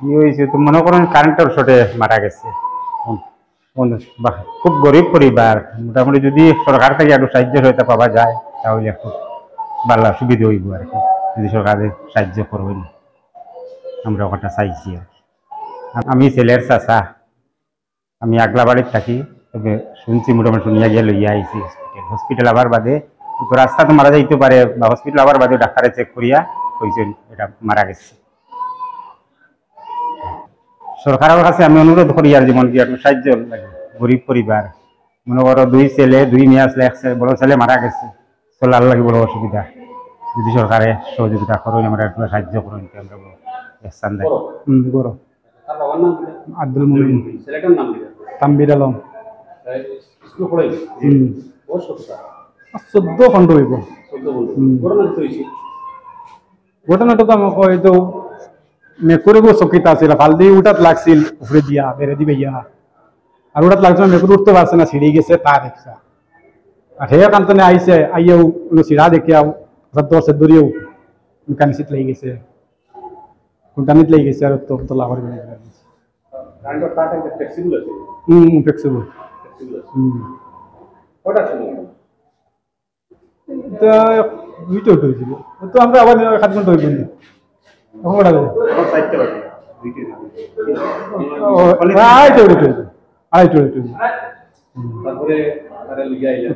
কি হয়েছে তো মনে করেন কারেন্টের শর্টে মারা গেছে। খুব গরিব পরিবার, মোটামুটি যদি সরকার থেকে একটু সাহায্য সহায়তা পাওয়া যায় তাহলে একটু ভালো সুবিধা হইব আর কি, যদি সরকারে সাহায্য করবেন আমরা ওটা চাইছি আর কি। আমি ছেলের চাচা, আমি আগলা বাড়ির থাকি, তবে শুনছি মোটামুটি শুনিয়া গিয়ে লইয়া আইছি হসপিটাল আবার বাদে, তো রাস্তা তো মারা যাইতে পারে, বা হসপিটাল আবার বাদে ডাক্তারে চেক করিয়া কইছেন এটা মারা গেছে। সরকারের কাছে আমি অনুরোধ করি আর যেমন কি একটু সাহায্য লাগে, গরিব পরিবার, মনে করো 2 ছেলে 2 মেয়ে আসলে, এক বড় ছেলে মারা গেছে, চলার লাগে বড় অসুবিধা, যদি সরকারে সহযোগিতা করেন আমরা একটু সাহায্য করেন আমরা স্থান দেয়। বড় আব্দুল মুমিন, ছেলেটার নাম তাম্বির আলম, স্কুল পড়ে 14 খন্ড হইব। ঘটনাটা তো আমাকে হয়তো মেকুরিগো চকিত আছিল, ভাল দিয়ে উঠাত লাগছিল উপরে দিয়া বেড়ে দিবে ইয়া, আর উঠাত লাগছিল মেকুরি উঠতে পারছে না, ছিঁড়ে গেছে তার একটা, আর হে কান্তনে আইসে আইয়াও চিড়া দেখিয়াও দর্শে দৌড়িয়েও কানিসিত লেগে গেছে, কুন্টানিত লেগে গেছে, আর তো লাভর ফ্লেক্সিবল। দুইটা উঠে হয়েছিল, তো আমরা আবার 7 ঘন্টা হইব না,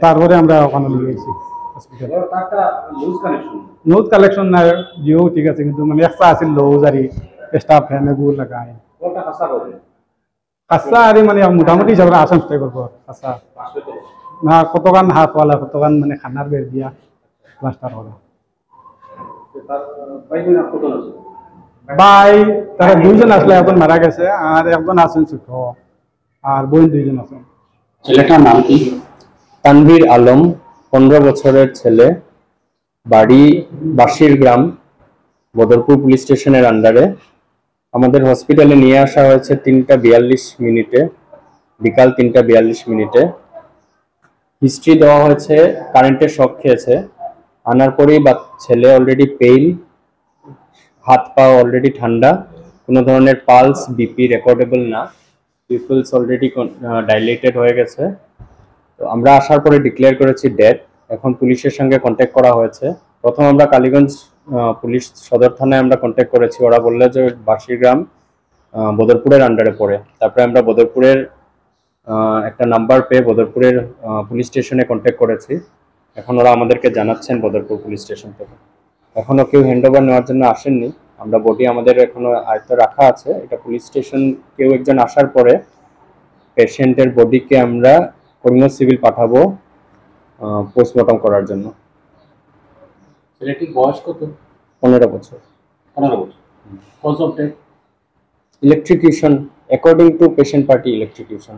তারপরে আমরা ওখানে লিয়ে গেছি নোজ কালেকশন না, জিও ঠিক আছে, কিন্তু মানে একটা আছিল লোজ আর স্টাফ ফ্যান এগুলো লাগায় খাসা আর মানে মোটামুটি হিসাবে আসাম স্টে করবো খাসা না, কতগান হাফ ওয়ালা কতগান মানে খানার বের দিয়া প্লাস্টার করা। ভাই তারা 2 জন আসলে, একজন মারা গেছে আর একজন আছেন ছোট, আর বোন 2 জন আছেন। ছেলেটার নাম কি? তানভীর আলম, 15 বছরের ছেলে, বাড়ি বাসির গ্রাম, বদরপুর পুলিশ স্টেশনের আন্ডারে। আমাদের হসপিটালে নিয়ে আসা হয়েছে 3টা 42 মিনিটে, বিকাল 3টা 42 মিনিটে। হিস্ট্রি দেওয়া হয়েছে কারেন্টের শক খেয়েছে, আনার পরেই বা ছেলে অলরেডি পেইন, হাত পা অলরেডি ঠান্ডা, কোনো ধরনের পালস বিপি রেকর্ডেবল না, পিপলস অলরেডি ডাইলেটেড হয়ে গেছে। তো আমরা আসার পরে ডিক্লেয়ার করেছি ডেথ। এখন পুলিশের সঙ্গে কন্ট্যাক্ট করা হয়েছে। প্রথম আমরা কালীগঞ্জ পুলিশ সদর থানায় আমরা কন্ট্যাক্ট করেছি, ওরা বললো যে বাসিরগ্রাম বদরপুরের আন্ডারে পড়ে। তারপরে আমরা বদরপুরের একটা নাম্বার পেয়ে বদরপুরের পুলিশ স্টেশনে কন্ট্যাক্ট করেছি। এখন ওরা আমাদেরকে জানাচ্ছেন বদরপুর পুলিশ স্টেশন থেকে, এখনো কেউ হ্যান্ডওভার নেওয়ার জন্য আসেননি। আমরা বডি আমাদের এখনো আয়ত্তে রাখা আছে, এটা পুলিশ স্টেশন কেউ একজন আসার পরে পেশেন্টের বডিকে আমরা করিমগঞ্জ সিভিল পাঠাবো পোস্টমর্টম করার জন্য। ছেলেটির বয়স কত? 15 বছর। 15 বছর। Cause of death? Electrocution, according to patient party electrocution.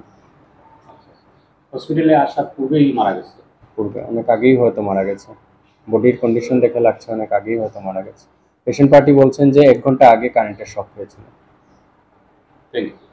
হসপিটালে আসার পূর্বেই মারা গেছে? পূর্বে, অনেক আগেই হয়তো মারা গেছে, বডির কন্ডিশন দেখে লাগছে অনেক আগেই হয়তো মারা গেছে। পেশেন্ট পার্টি বলছেন যে 1 ঘন্টা আগে কারেন্টের শক হয়েছিল। Thank you.